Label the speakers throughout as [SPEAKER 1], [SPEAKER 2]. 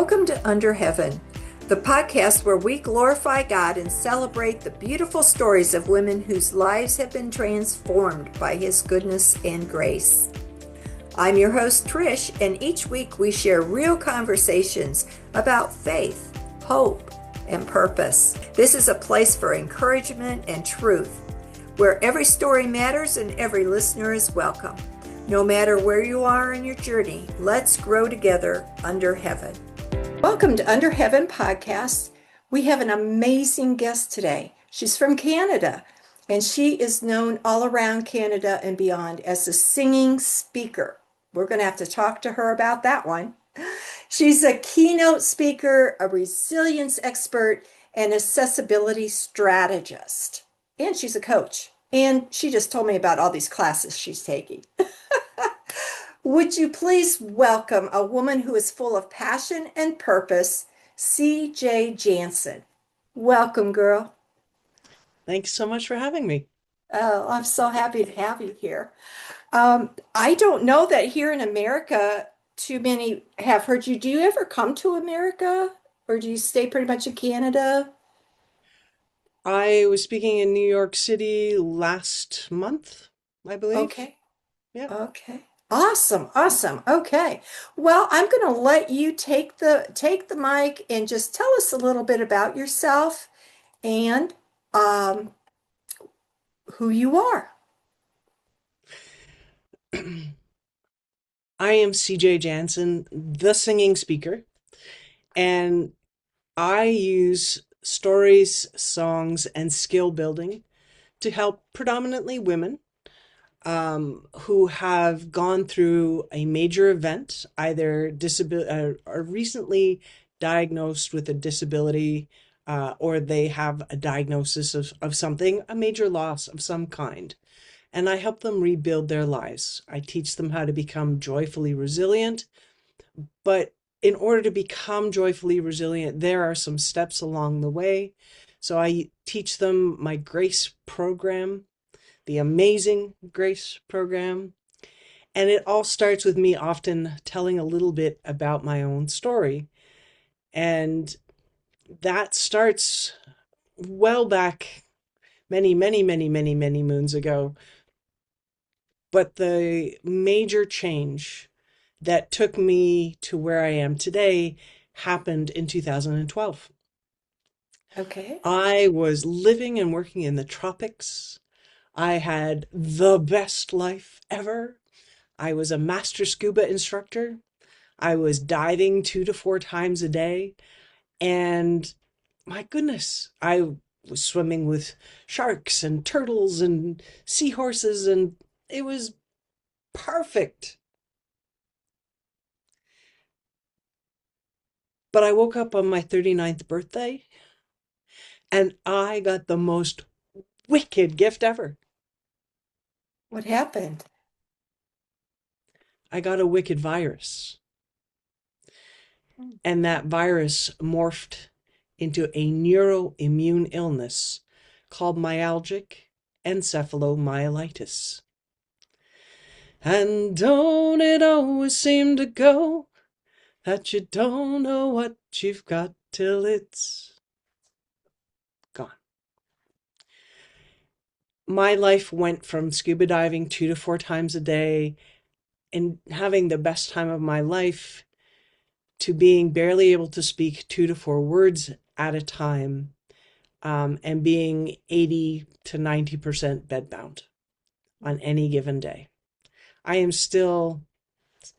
[SPEAKER 1] Welcome to Under Heaven, the podcast where we glorify God and celebrate the beautiful stories of women whose lives have been transformed by His goodness and grace. I'm your host, Trish, and each week we share real conversations about faith, hope, and purpose. This is a place for encouragement and truth, where every story matters and every listener is welcome. No matter where you are in your journey, let's grow together under heaven. Welcome to Under Heaven podcast. We have an amazing guest today. She's from Canada, and she is known all around Canada and beyond as a singing speaker. We're going to have to talk to her about that one. She's a keynote speaker, a resilience expert, and accessibility strategist. And she's a coach. And she just told me about all these classes she's taking. Would you please welcome a woman who is full of passion and purpose, CJ Janzen. Welcome, girl.
[SPEAKER 2] Thanks so much for having me.
[SPEAKER 1] Oh, I'm so happy to have you here. I don't know that here in America, too many have heard you. Do you ever come to America, or do you stay pretty much in Canada?
[SPEAKER 2] I was speaking in New York City last month, I believe.
[SPEAKER 1] Okay.
[SPEAKER 2] Yeah.
[SPEAKER 1] Okay. Awesome. Awesome. Okay. Well, I'm going to let you take the mic and just tell us a little bit about yourself and um, who you are.
[SPEAKER 2] I am CJ Janzen, the singing speaker, and I use stories, songs, and skill building to help predominantly women who have gone through a major event, either are recently diagnosed with a disability, or they have a diagnosis of something, a major loss of some kind. And I help them rebuild their lives. I teach them how to become joyfully resilient. But in order to become joyfully resilient, there are some steps along the way. So I teach them my grace program, the amazing grace program. And it all starts with me often telling a little bit about my own story. And that starts well back many, many, many, many, many moons ago. But the major change that took me to where I am today happened in 2012.
[SPEAKER 1] Okay.
[SPEAKER 2] I was living and working in the tropics. I had the best life ever. I was a master scuba instructor. I was diving 2 to 4 times a day. And my goodness, I was swimming with sharks and turtles and seahorses, and it was perfect. But I woke up on my 39th birthday and I got the most wicked gift ever.
[SPEAKER 1] What happened?
[SPEAKER 2] I got a wicked virus.
[SPEAKER 1] Hmm.
[SPEAKER 2] And that virus morphed into a neuroimmune illness called myalgic encephalomyelitis. And don't it always seem to go that you don't know what you've got till it's gone. My life went from scuba diving 2 to 4 times a day and having the best time of my life to being barely able to speak 2 to 4 words at a time, and being 80 to 90% bedbound on any given day. I am still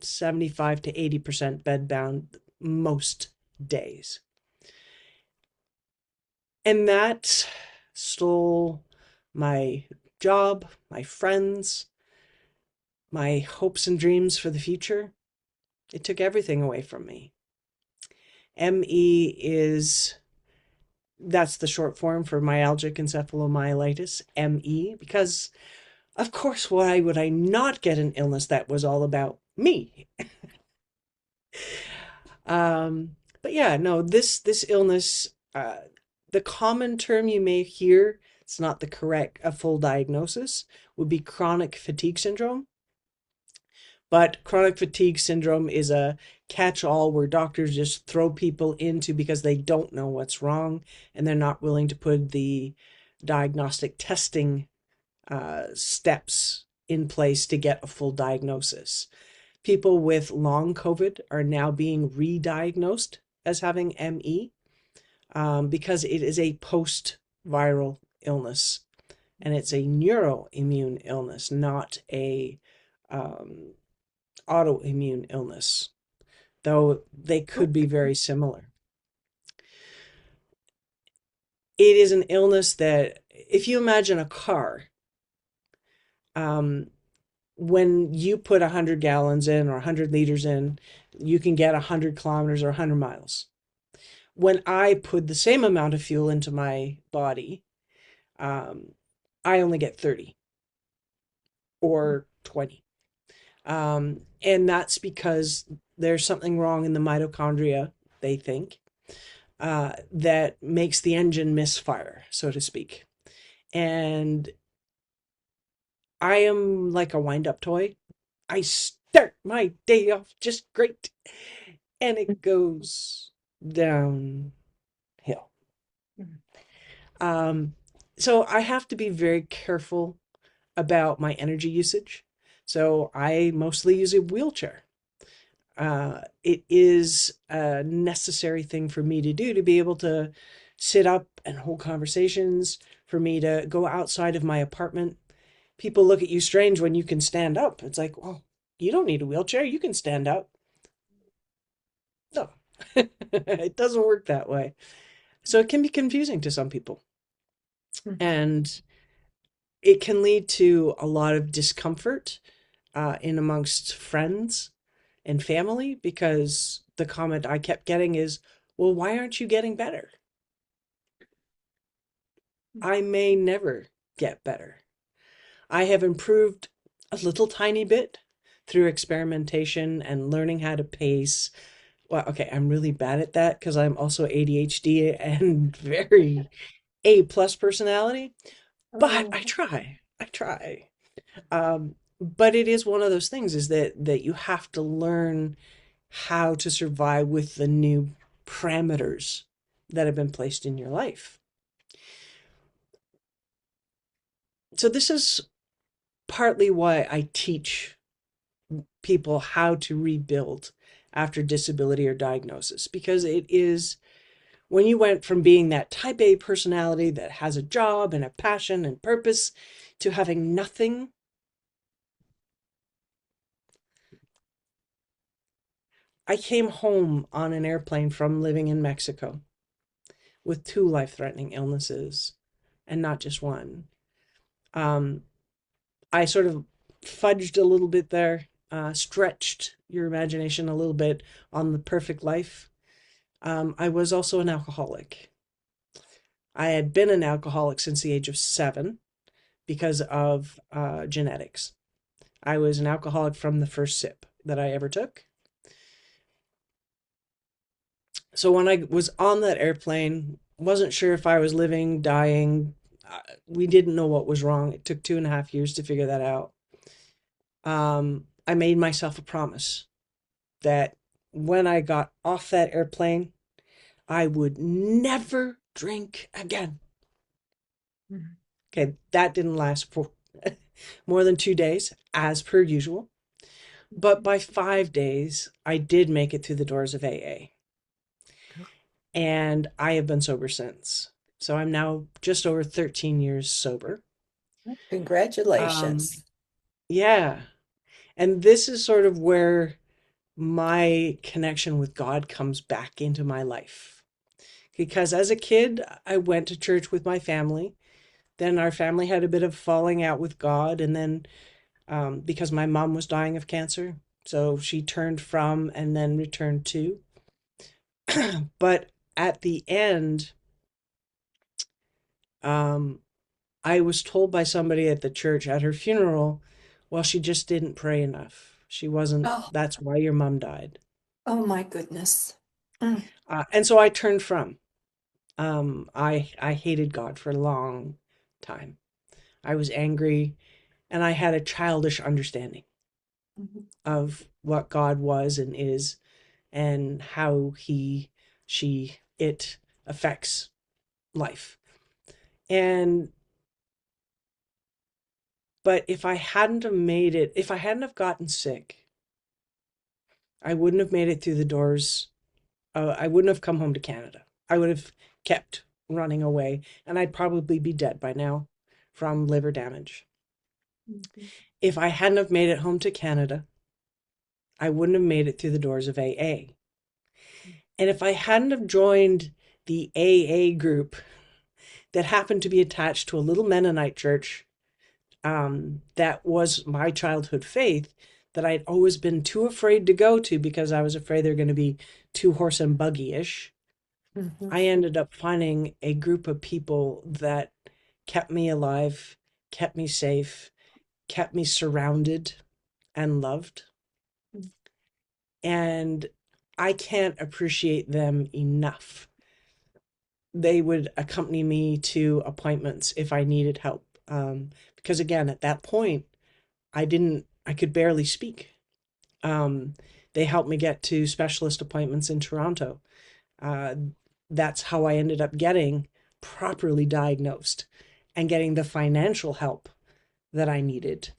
[SPEAKER 2] 75 to 80% bedbound most days. And that stole my job, my friends, my hopes and dreams for the future. It took everything away from me. That's the short form for myalgic encephalomyelitis, ME, because of course, why would I not get an illness that was all about me? But yeah, no, this illness, the common term you may hear, it's not the correct, a full diagnosis, would be chronic fatigue syndrome. But chronic fatigue syndrome is a catch-all where doctors just throw people into because they don't know what's wrong and they're not willing to put the diagnostic testing steps in place to get a full diagnosis. People with long COVID are now being re-diagnosed as having ME because it is a post-viral illness and it's a neuroimmune illness, not a um, autoimmune illness, though they could be very similar. It is an illness that, if you imagine a car, um, when you put 100 gallons in or 100 liters in, you can get 100 kilometers or 100 miles. When I put the same amount of fuel into my body, um, I only get 30 or 20. And that's because there's something wrong in the mitochondria, they think, that makes the engine misfire, so to speak. And I am like a wind-up toy. I start my day off just great, and it goes downhill. Um, so I have to be very careful about my energy usage. So I mostly use a wheelchair. It is a necessary thing for me to do to be able to sit up and hold conversations, for me to go outside of my apartment. People look at you strange when you can stand up. It's like, well, you don't need a wheelchair, you can stand up. No, it doesn't work that way. So it can be confusing to some people. And it can lead to a lot of discomfort in amongst friends and family because the comment I kept getting is, well, why aren't you getting better? I may never get better. I have improved a little tiny bit through experimentation and learning how to pace. Well, okay, I'm really bad at that because I'm also ADHD and very A plus personality, but I try. I try. But it is one of those things is that you have to learn how to survive with the new parameters that have been placed in your life. So this is partly why I teach people how to rebuild after disability or diagnosis, because it is when you went from being that type A personality that has a job and a passion and purpose to having nothing. I came home on an airplane from living in Mexico with two life-threatening illnesses and not just one. Um, I sort of fudged a little bit there, stretched your imagination a little bit on the perfect life. I was also an alcoholic. I had been an alcoholic since the age of 7 because of genetics. I was an alcoholic from the first sip that I ever took. So when I was on that airplane, wasn't sure if I was living, dying. We didn't know what was wrong. It took 2.5 years to figure that out. I made myself a promise that when I got off that airplane, I would never drink again. Okay, that didn't last for more than 2 days, as per usual. But by 5 days, I did make it through the doors of AA. And I have been sober since. So I'm now just over 13 years sober. Um,
[SPEAKER 1] Congratulations.
[SPEAKER 2] yeah. And this is sort of where my connection with God comes back into my life. Because as a kid, I went to church with my family. Then our family had a bit of falling out with God. And then because my mom was dying of cancer, so she turned from and then returned to. But at the end, um, I was told by somebody at the church at her funeral, well, she just didn't pray enough. She wasn't,
[SPEAKER 1] Oh,
[SPEAKER 2] that's why your mom died.
[SPEAKER 1] oh my goodness. Mm.
[SPEAKER 2] And so I turned from. I hated God for a long time. I was angry and I had a childish understanding
[SPEAKER 1] Mhm.
[SPEAKER 2] of what God was and is. and how it affects life. And but if I hadn't have made it, if I hadn't have gotten sick, I wouldn't have made it through the doors. I wouldn't have come home to Canada. I would have kept running away, and I'd probably be dead by now from liver damage.
[SPEAKER 1] Mhm.
[SPEAKER 2] If I hadn't have made it home to Canada, I wouldn't have made it through the doors of AA. And if I hadn't have joined the AA group that happened to be attached to a little Mennonite church, that was my childhood faith, that I'd always been too afraid to go to because I was afraid they're going to be too horse and buggy-ish,
[SPEAKER 1] Mhm.
[SPEAKER 2] I ended up finding a group of people that kept me alive, kept me safe, kept me surrounded and loved. And I can't appreciate them enough. They would accompany me to appointments if I needed help. Because again, at that point, I could barely speak. Um, they helped me get to specialist appointments in Toronto. Uh, that's how I ended up getting properly diagnosed and getting the financial help that I needed.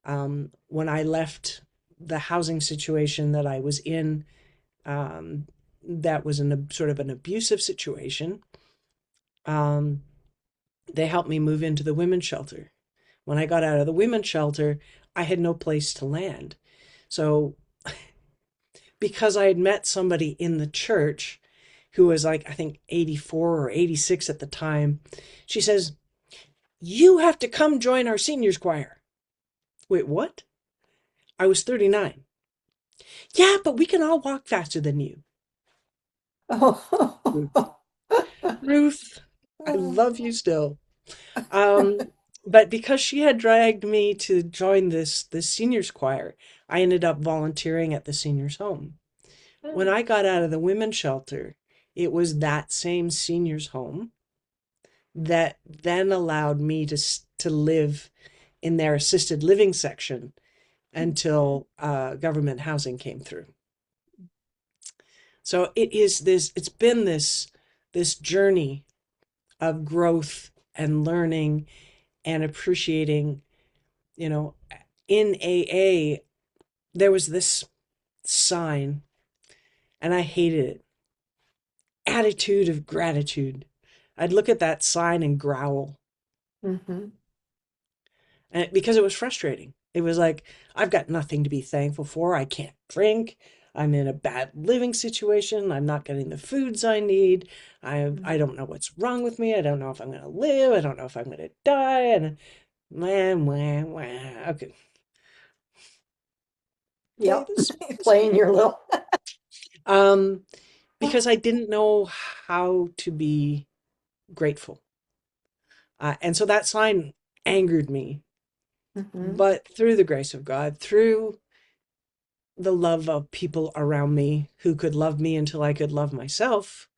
[SPEAKER 2] When I left the housing situation that I was in, that was in a sort of an abusive situation, um, they helped me move into the women's shelter. When I got out of the women's shelter, I had no place to land. So, because I had met somebody in the church who was like, I think 84 or 86 at the time, she says, "You have to come join our seniors choir." Wait, what? I was 39. Yeah, but we can all walk faster than you. Ruth,
[SPEAKER 1] Oh.
[SPEAKER 2] Ruth, I love you still. Um, but because she had dragged me to join this seniors choir, I ended up volunteering at the seniors home. When I got out of the women's shelter, it was that same seniors home that then allowed me to live in their assisted living section until government housing came through. So it's been this journey of growth and learning and appreciating, you know, in AA, there was this sign, and I hated it. Attitude of gratitude. I'd look at that sign and growl,
[SPEAKER 1] Mhm.
[SPEAKER 2] and because it was frustrating. It was like, I've got nothing to be thankful for. I can't drink. I'm in a bad living situation. I'm not getting the foods I need. I don't know what's wrong with me. I don't know if I'm going to live. I don't know if I'm going to die. And wah, wah, wah. Okay, play
[SPEAKER 1] Yep.
[SPEAKER 2] this
[SPEAKER 1] Playing
[SPEAKER 2] music.
[SPEAKER 1] your little.
[SPEAKER 2] Um, because I didn't know how to be grateful. And so that sign angered me.
[SPEAKER 1] Mhm.
[SPEAKER 2] But through the grace of God, through the love of people around me who could love me until I could love myself,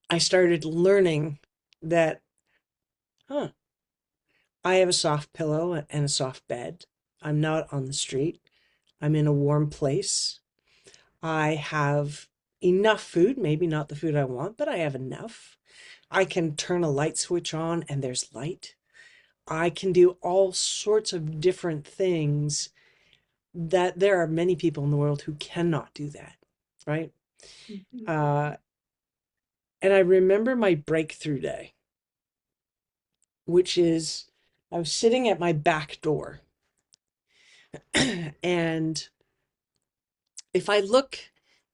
[SPEAKER 2] I started learning that, huh, I have a soft pillow and a soft bed. I'm not on the street. I'm in a warm place. I have enough food, maybe not the food I want, but I have enough. I can turn a light switch on and there's light. I can do all sorts of different things that there are many people in the world who cannot do that, right?
[SPEAKER 1] Mhm.
[SPEAKER 2] Uh, and I remember my breakthrough day, which is I was sitting at my back door, and if I look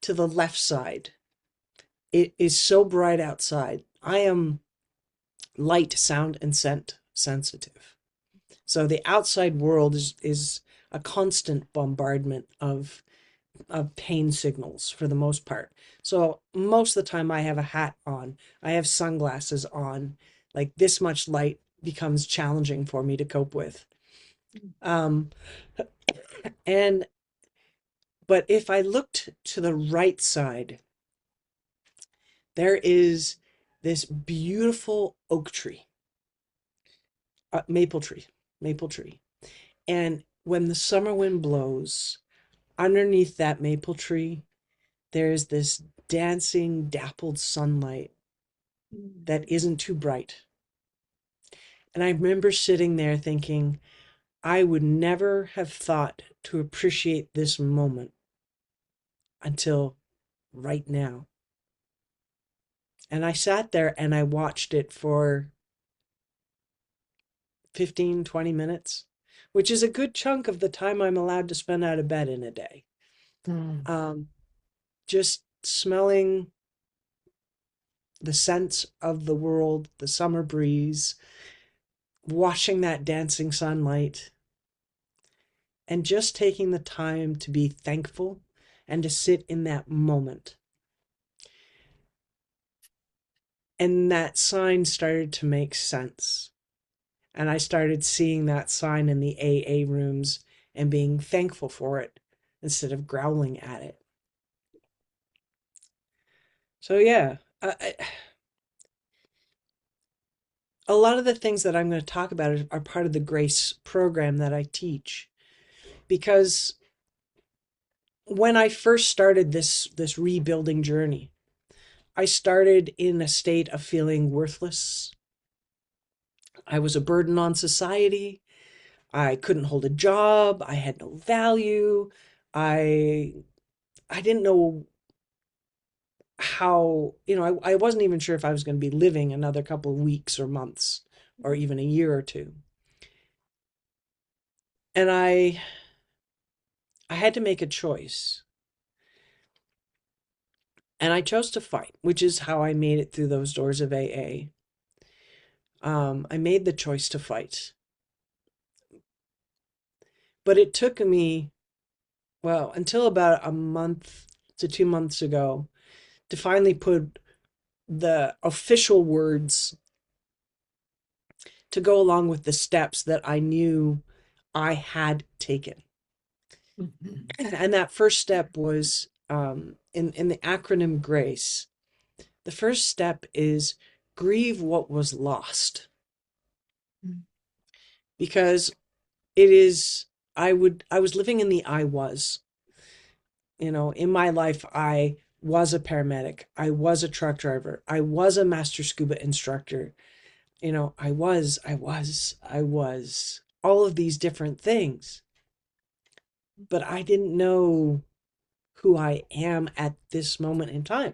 [SPEAKER 2] to the left side, it is so bright outside. I am light, sound, and scent sensitive. So the outside world is a constant bombardment of pain signals for the most part. So most of the time I have a hat on, I have sunglasses on. Like this much light becomes challenging for me to cope with. Um, and but if I looked to the right side, there is this beautiful oak tree, maple tree, maple tree. And when the summer wind blows, underneath that maple tree, there's this dancing, dappled sunlight that isn't too bright. And I remember sitting there thinking, I would never have thought to appreciate this moment until right now. And I sat there and I watched it for 15, 20 minutes, which is a good chunk of the time I'm allowed to spend out of bed in a day.
[SPEAKER 1] Mm.
[SPEAKER 2] Um, just smelling the scents of the world, the summer breeze, watching that dancing sunlight, and just taking the time to be thankful and to sit in that moment. And that sign started to make sense. And I started seeing that sign in the AA rooms and being thankful for it instead of growling at it. So, yeah, a lot of the things that I'm going to talk about are part of the grace program that I teach. Because when I first started this rebuilding journey, I started in a state of feeling worthless. I was a burden on society. I couldn't hold a job. I had no value. I I didn't know how, I wasn't even sure if I was going to be living another couple of weeks or months or even a year or two. And I had to make a choice. And I chose to fight, which is how I made it through those doors of AA. I made the choice to fight. But it took me, well, until about a month to 2 months ago to finally put the official words to go along with the steps that I knew I had taken.
[SPEAKER 1] Mhm.
[SPEAKER 2] And that first step was in the acronym GRACE. The first step is grieve what was lost. Because it is, I was living in the I was. In my life, I was a paramedic. I was a truck driver. I was a master scuba instructor. I was all of these different things. But I didn't know who I am at this moment in time.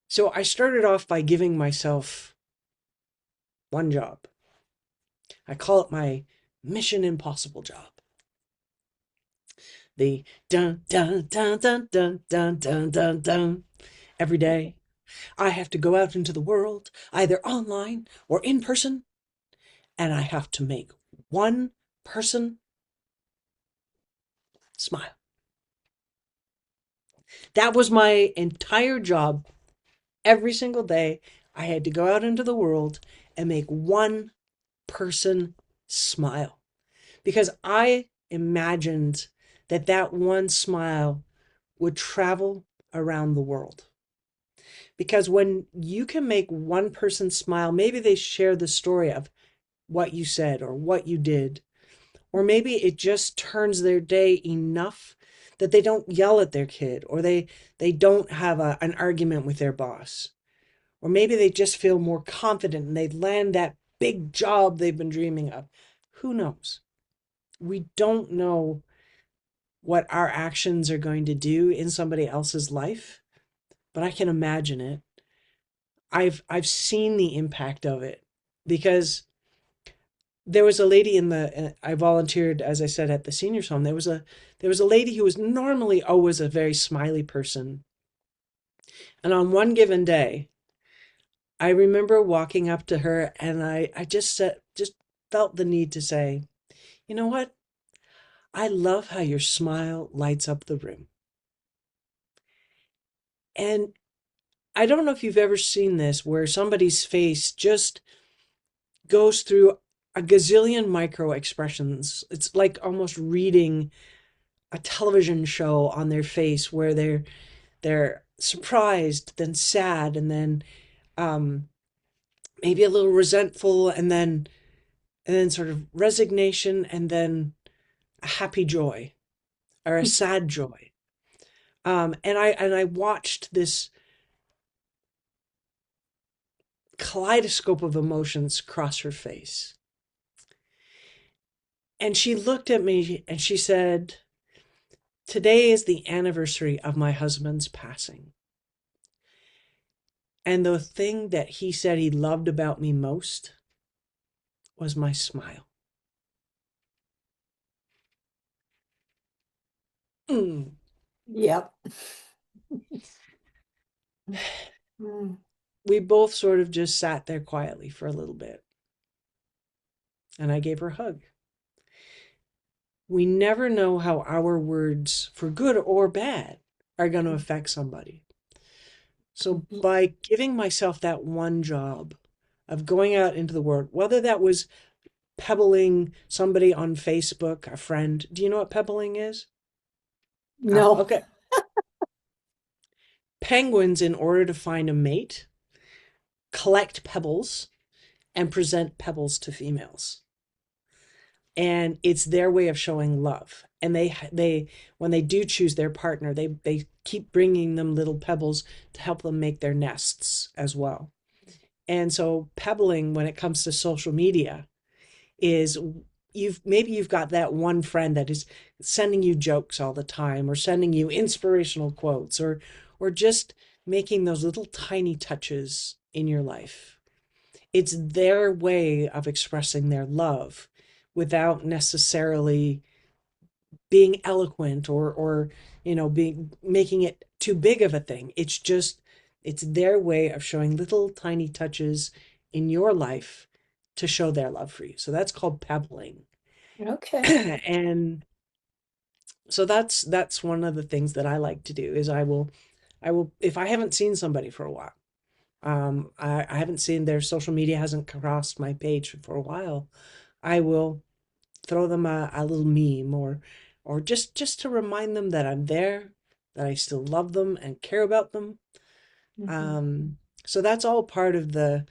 [SPEAKER 2] So I started off by giving myself one job. I call it my Mission Impossible job. The dun dun dun dun dun dun dun dun dun. Every day, I have to go out into the world, either online or in person, and I have to make one person smile. That was my entire job. Every single day, I had to go out into the world and make one person smile because I imagined that that one smile would travel around the world. Because when you can make one person smile, maybe they share the story of what you said or what you did, or maybe it just turns their day enough that they don't yell at their kid or they don't have an argument with their boss. Or maybe they just feel more confident and they land that big job they've been dreaming of. Who knows? We don't know what our actions are going to do in somebody else's life, but I can imagine it. I've seen the impact of it because there was a lady I volunteered, as I said, at the seniors home. There was a lady who was normally always a very smiley person. And on one given day, I remember walking up to her and I just felt the need to say, you know what? I love how your smile lights up the room. And I don't know if you've ever seen this where somebody's face just goes through a gazillion micro expressions. It's like almost reading a television show on their face where they're surprised, then sad, and then um, maybe a little resentful, and then sort of resignation, and then a happy joy. or a sad joy. And I watched this kaleidoscope of emotions cross her face. And she looked at me and she said, "Today is the anniversary of my husband's passing. And the thing that he said he loved about me most was my smile." Mm.
[SPEAKER 1] Yep. Mm.
[SPEAKER 2] We both sort of just sat there quietly for a little bit. And I gave her a hug. We never know how our words, for good or bad, are going to affect somebody. So
[SPEAKER 1] Mhm.
[SPEAKER 2] by giving myself that one job of going out into the world, whether that was pebbling somebody on Facebook, a friend. Do you know what pebbling is? Ah,
[SPEAKER 1] No.
[SPEAKER 2] okay. Penguins, in order to find a mate, collect pebbles and present pebbles to females. And it's their way of showing love. And they when they do choose their partner, they keep bringing them little pebbles to help them make their nests as well. And so pebbling, when it comes to social media, is you've got that one friend that is sending you jokes all the time, or sending you inspirational quotes, or just making those little tiny touches in your life. It's their way of expressing their love without necessarily being eloquent, or being making it too big of a thing. It's their way of showing little tiny touches in your life to show their love for you. So that's called pebbling.
[SPEAKER 1] Okay.
[SPEAKER 2] And so that's one of the things that I like to do is I will, if I haven't seen somebody for a while, I haven't seen their social media, hasn't crossed my page for a while, I will throw them a little meme, or just to remind them that I'm there, that I still love them and care about them.
[SPEAKER 1] Mhm.
[SPEAKER 2] So that's all part of the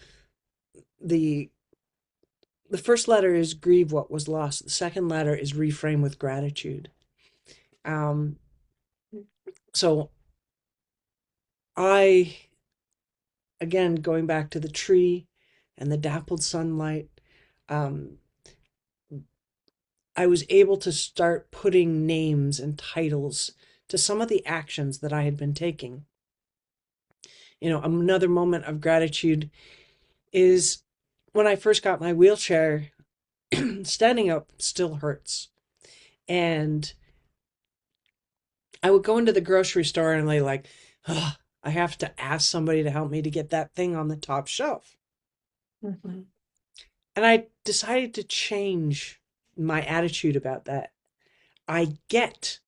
[SPEAKER 2] the first letter is grieve what was lost. The second letter is reframe with gratitude. Um, so I, again, going back to the tree and the dappled sunlight, um, I was able to start putting names and titles to some of the actions that I had been taking. Another moment of gratitude is when I first got my wheelchair, standing up still hurts. And I would go into the grocery store and like, "Ugh, I have to ask somebody to help me to get that thing on the top shelf."
[SPEAKER 1] Mhm.
[SPEAKER 2] And I decided to change my attitude about that. I get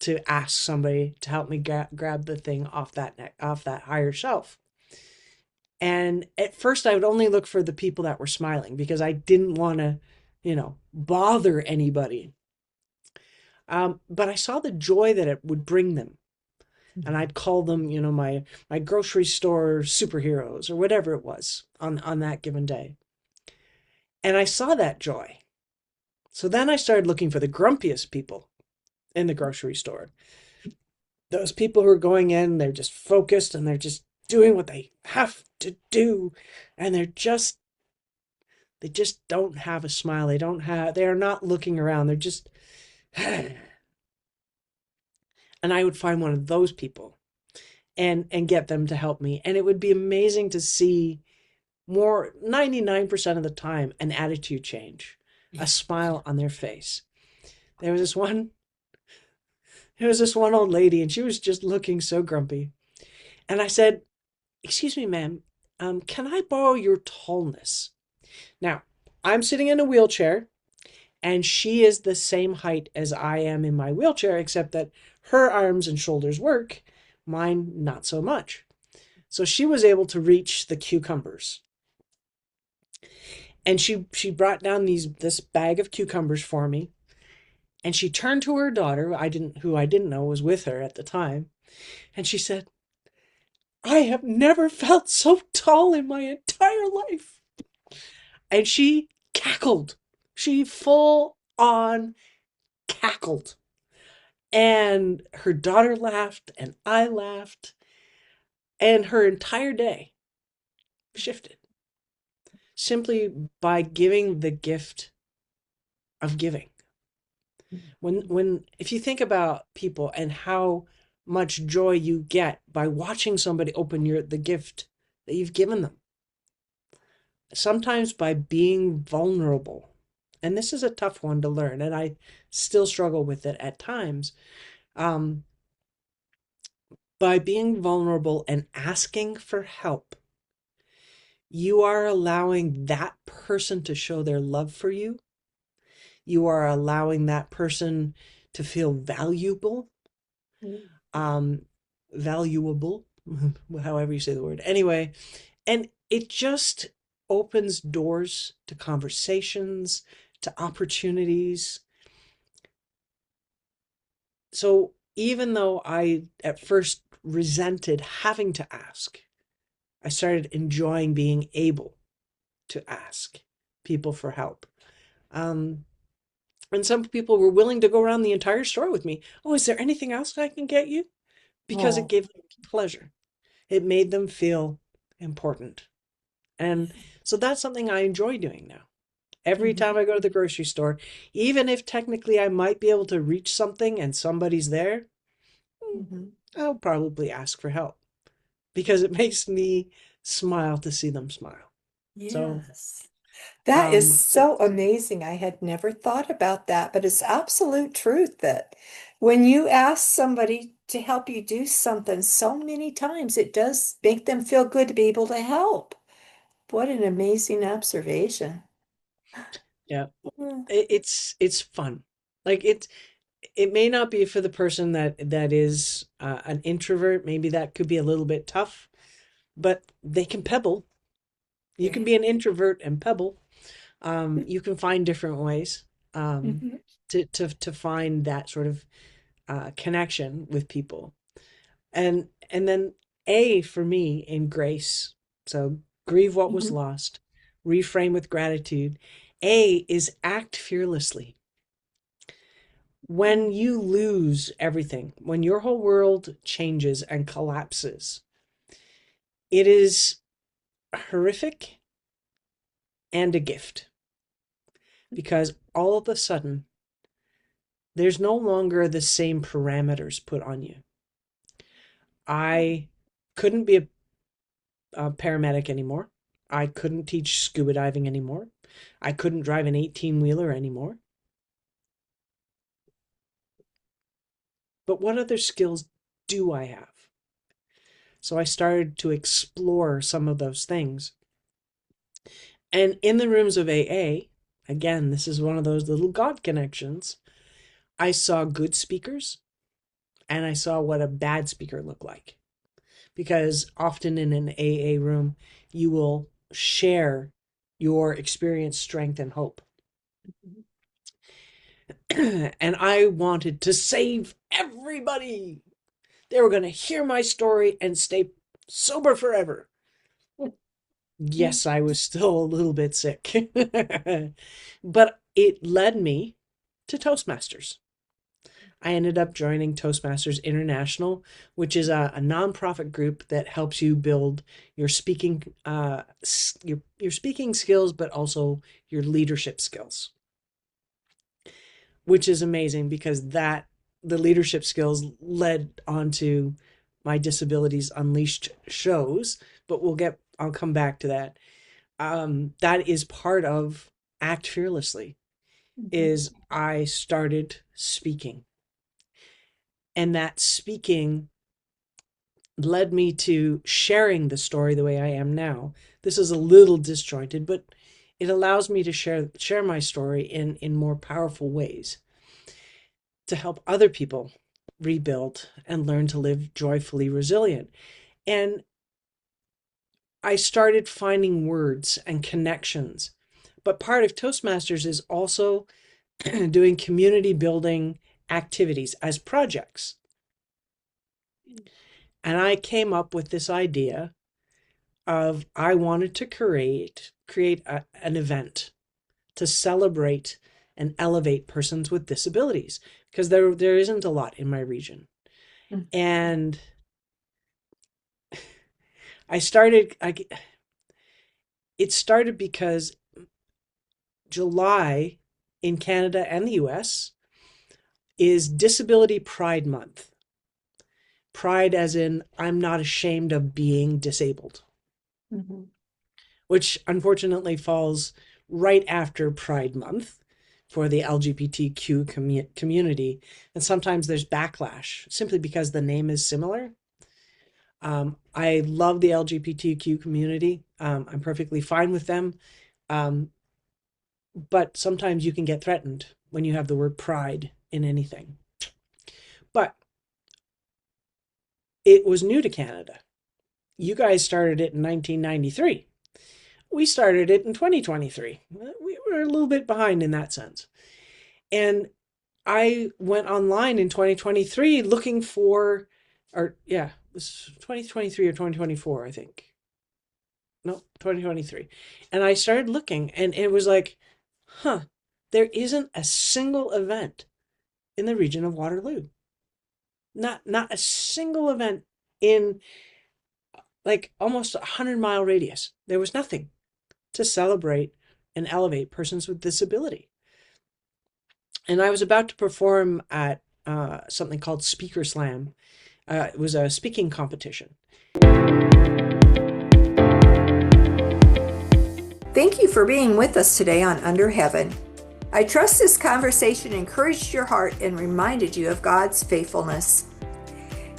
[SPEAKER 2] to ask somebody to help me grab the thing off that higher shelf. And at first, I would only look for the people that were smiling because I didn't want to, bother anybody. But I saw the joy that it would bring them, and
[SPEAKER 1] Mhm.
[SPEAKER 2] I'd call them, my grocery store superheroes or whatever it was on that given day. And I saw that joy. So then I started looking for the grumpiest people in the grocery store. Those people who are going in, they're just focused and they're just doing what they have to do, and they just don't have a smile. They are not looking around. They're just and I would find one of those people and get them to help me. And it would be amazing to see, more 99% of the time, an attitude change, a smile on their face. There was this one there was this one old lady, and she was just looking so grumpy. And I said, "Excuse me, ma'am, can I borrow your tallness?" Now, I'm sitting in a wheelchair, and she is the same height as I am in my wheelchair, except that her arms and shoulders work, mine not so much. So she was able to reach the cucumbers. And she brought down this bag of cucumbers for me, and she turned to her daughter, who I didn't know was with her at the time, and she said, "I have never felt so tall in my entire life." And she cackled. She full on cackled. And her daughter laughed, and I laughed, and her entire day shifted simply by giving the gift of giving. If you think about people and how much joy you get by watching somebody open the gift that you've given them, sometimes by being vulnerable. And this is a tough one to learn, and I still struggle with it at times. Um, by being vulnerable and asking for help, you are allowing that person to show their love for you. You are allowing that person to feel valuable, um, valuable, however you say the word. Anyway, and it just opens doors to conversations, to opportunities. So even though I at first resented having to ask, I started enjoying being able to ask people for help. Um, and some people were willing to go around the entire store with me. Oh, is there anything else I can get you? Because it
[SPEAKER 1] Oh,
[SPEAKER 2] gave them pleasure. It made them feel important. And so that's something I enjoy doing now. Every
[SPEAKER 1] mhm,
[SPEAKER 2] time I go to the grocery store, even if technically I might be able to reach something and somebody's there,
[SPEAKER 1] mhm.
[SPEAKER 2] I'll probably ask for help because it makes me smile to see them smile. So,
[SPEAKER 1] Yes. That is
[SPEAKER 2] um,
[SPEAKER 1] so amazing. I had never thought about that, but it's absolute truth that when you ask somebody to help you do something so many times, it does make them feel good to be able to help. What an amazing observation.
[SPEAKER 2] yeah,
[SPEAKER 1] Mm,
[SPEAKER 2] it's fun. Like it may not be for the person that is an introvert. Maybe that could be a little bit tough, but they can pebble. You can
[SPEAKER 1] yeah.
[SPEAKER 2] be an introvert and pebble. You can find different ways um,
[SPEAKER 1] Mhm,
[SPEAKER 2] to find that sort of connection with people. And then A for me in grace. So grieve what was
[SPEAKER 1] mhm,
[SPEAKER 2] lost, reframe with gratitude. A is act fearlessly. When you lose everything, when your whole world changes and collapses, it is horrific and a gift because all of a sudden there's no longer the same parameters put on you. I couldn't be a paramedic anymore. I couldn't teach scuba diving anymore. I couldn't drive an 18 wheeler anymore. But what other skills do I have? So I started to explore some of those things. And in the rooms of AA, again, this is one of those little God connections. I saw good speakers and I saw what a bad speaker looked like. Because often in an AA room, you will share your experience, strength, and hope. And I wanted to save everybody. They were going to hear my story and stay sober forever.
[SPEAKER 1] mhm,
[SPEAKER 2] Yes, I was still a little bit sick, but it led me to Toastmasters. I ended up joining Toastmasters International, which is a nonprofit group that helps you build your speaking your speaking skills, but also your leadership skills, which is amazing because that the leadership skills led onto my Disabilities Unleashed shows. But I'll come back to that. That is part of Act Fearlessly.
[SPEAKER 1] mhm,
[SPEAKER 2] Is I started speaking, and that speaking led me to sharing the story the way I am now. This is a little disjointed, but it allows me to share my story in more powerful ways to help other people rebuild and learn to live joyfully resilient. And I started finding words and connections. But part of Toastmasters is also doing community building activities as projects. And I came up with this idea of I wanted to create an event to celebrate and elevate persons with disabilities, because there isn't a lot in my region.
[SPEAKER 1] Mm.
[SPEAKER 2] And it started because July in Canada and the US is Disability Pride Month. Pride as in, I'm not ashamed of being disabled.
[SPEAKER 1] Mm-hmm.
[SPEAKER 2] Which unfortunately falls right after Pride Month for the LGBTQ community. And sometimes there's backlash simply because the name is similar. I love the LGBTQ community. I'm perfectly fine with them. But sometimes you can get threatened when you have the word pride in anything. But it was new to Canada. You guys started it in 1993. We started it in 2023. We were a little bit behind in that sense. And I went online in 2023 looking for, it was 2023 or 2024, I think. No, 2023. And I started looking, and it was like, there isn't a single event in the region of Waterloo. Not a single event in like almost a 100-mile radius. There was nothing to celebrate and elevate persons with disability. And I was about to perform at something called Speaker Slam. It was a speaking competition.
[SPEAKER 1] Thank you for being with us today on Under Heaven. I trust this conversation encouraged your heart and reminded you of God's faithfulness.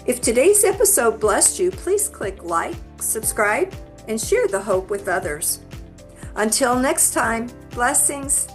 [SPEAKER 1] If today's episode blessed you, please click like, subscribe, and share the hope with others. Until next time, blessings.